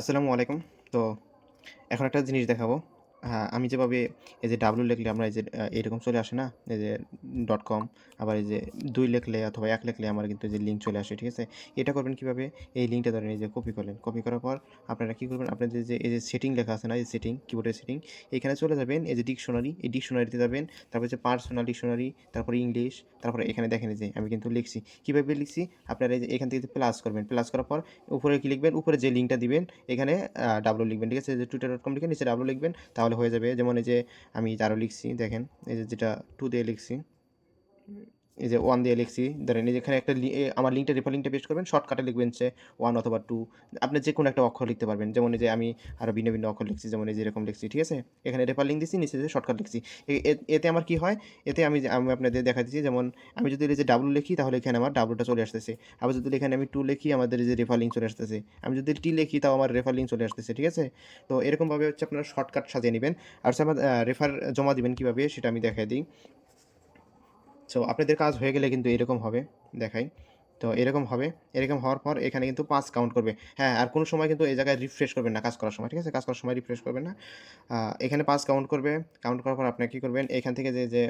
আসসালামু আলাইকুম। তো এখন একটা জিনিস দেখাবো। আমি যেভাবে এই যে ডাব্লু লিখলে আমরা এই যে এরকম চলে আসে না? এই যে .com আবার এই যে ২ লিখলে অথবা ১ লিখলে আমার কিন্তু এই যে লিঙ্ক চলে আসে, ঠিক আছে? এটা করবেন কিভাবে? এই লিঙ্কটা ধরেন এই যে কপি করলেন। কপি করার পর আপনারা কি করবেন? আপনাদের যে এই যে সেটিং লেখা আছে না? এই সেটিং, কিবোর্ডের সেটিং, এখানে চলে যাবেন। এই যে ডিকশনারি, এই ডিকশনারিতে যাবেন। তারপর যে পার্সোনাল ডিকশনারি, তারপরে ইংলিশ, তারপরে এখানে দেখেন এই যে আমি কিন্তু লিখছি। কিভাবে লিখছি? আপনারা এই যে এখান থেকে প্লাস করবেন। প্লাস করার পর উপরে কি লিখবেন? উপরে যে লিঙ্কটা দিবেন এখানে ডাব্লু লিখবেন, ঠিক আছে? যে twitter.com লিখে নিচে ডাব্লু লিখবেন, তাহলে হয়ে যাবে। যেমন এই যে আমি আরও লিখছি, দেখেন এই যে যেটা 2 দিয়ে লিখছি, এই যে 1 দিয়ে লিখছি, ধরেন এই যে এখানে একটা আমার লিঙ্কটা রেফার লিঙ্কটা পেস্ট করবেন, শর্টকাটে লিখবেন হচ্ছে 1 অথবা 2, আপনি যেকোনো একটা অক্ষর লিখতে পারবেন। যেমন এই যে আমি আরও ভিন্ন, ভিন্ন অক্ষর লিখছি, যেমন এই যে এরকম লিখছি, ঠিক আছে? এখানে রেফার লিঙ্ক দিছি, নিচে যে শর্টকাট লিখছি। এতে আমার কি হয়? এতে আমি আপনাদের দেখা দিচ্ছি, যেমন আমি যদি এই যে ডাব্লু লিখি তাহলে এখানে আমার ডাব্লুটা চলে আসতেছে। আবার যদি এখানে আমি 2 লিখি আমাদের এই যে রেফার লিঙ্ক চলে আসতেছে। আমি যদি টি লিখি তাও আমার রেফার লিঙ্ক চলে আসতেছে, ঠিক আছে? তো এরকমভাবে হচ্ছে আপনারা শর্টকাট সাজিয়ে নিবেন। আর হচ্ছে আমার রেফার জমা দিবেন কিভাবে সেটা আমি দেখায় দিই। সো আপনাদের কাজ হয়ে গেলে কিন্তু এরকম হবে, দেখাই। তো এরকম হবে, এরকম হওয়ার পর এখানে কিন্তু ৫ কাউন্ট করবে। হ্যাঁ, আর কোনো সময় কিন্তু এই জায়গায় রিফ্রেশ করবেন না কাজ করার সময়, ঠিক আছে? কাজ করার সময় রিফ্রেশ করবেন না। এখানে ৫ কাউন্ট করবে। কাউন্ট করার পর আপনারা কি করবেন? এখান থেকে যে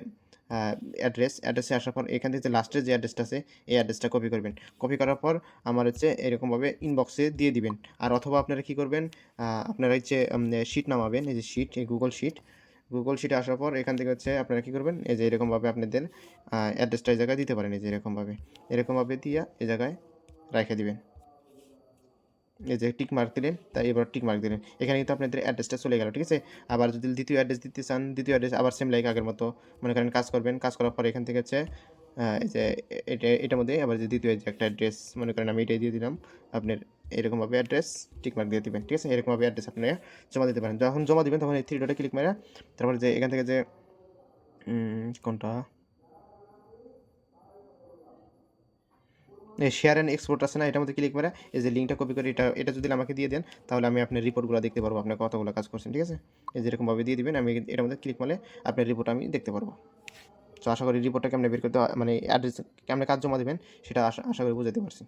আ অ্যাড্রেসে আসার পর এখান থেকে যে লাস্টের যে অ্যাড্রেসটা আছে, এই অ্যাড্রেসটা কপি করবেন। কপি করার পর আমার হচ্ছে এরকমভাবে ইনবক্সে দিয়ে দিবেন। আর অথবা আপনারা কি করবেন? আপনারা হচ্ছে শিট নামাবেন, এই যে শিট, এই গুগল শিটে আসার পর এখান থেকে হচ্ছে আপনারা কি করবেন? এই যে এরকমভাবে আপনাদের অ্যাড্রেসটা এই জায়গায় দিতে পারেন, এই যে এরকমভাবে। এরকমভাবে দিয়া এই জায়গায় রাইখা দিবেন। এই যে টিক মার্ক দিলেন, তাই এবার টিক মার্ক দিলেন। এখানে কিন্তু আপনাদের অ্যাড্রেসটা চলে গেল, ঠিক আছে? আবার যদি দ্বিতীয় অ্যাড্রেস দিতে চান, দ্বিতীয় অ্যাড্রেস আবার সেম লাইক আগের মতো মনে করেন কাজ করবেন। কাজ করার পর এখান থেকে হচ্ছে এই যে এটার মধ্যে আবার যে দ্বিতীয় যে একটা অ্যাড্রেস মনে করেন আমি এটাই দিয়ে দিলাম। আপনার এরকমভাবে অ্যাড্রেস টিক মার্ক দিয়ে দিবেন, ঠিক আছে? এরকমভাবে অ্যাড্রেস আপনারা জমা দিতে পারেন। যখন জমা দিবেন তখন এই 3 ডটে ক্লিক মাইরা তারপরে যে এখান থেকে যে কোনটা? এই শেয়ার অ্যান্ড এক্সপোর্ট আছে না? এটার মধ্যে ক্লিক মেরে এই যে লিঙ্কটা কপি করে এটা যদি আমাকে দিয়ে দেন, তাহলে আমি আপনার রিপোর্টগুলো দেখতে পারবো, আপনি কতগুলো কাজ করছেন, ঠিক আছে? এই যে এরকমভাবে দিয়ে দিবেন, আমি এটার মধ্যে ক্লিক মারলে আপনার রিপোর্ট আমি দেখতে পারবো। তো আশা করি রিপোর্টটা কেমনে বের করতে হয় মানে অ্যাড্রেস কেমনে কাজ জমা দিবেন সেটা আশা করি বুঝাতে পারছি।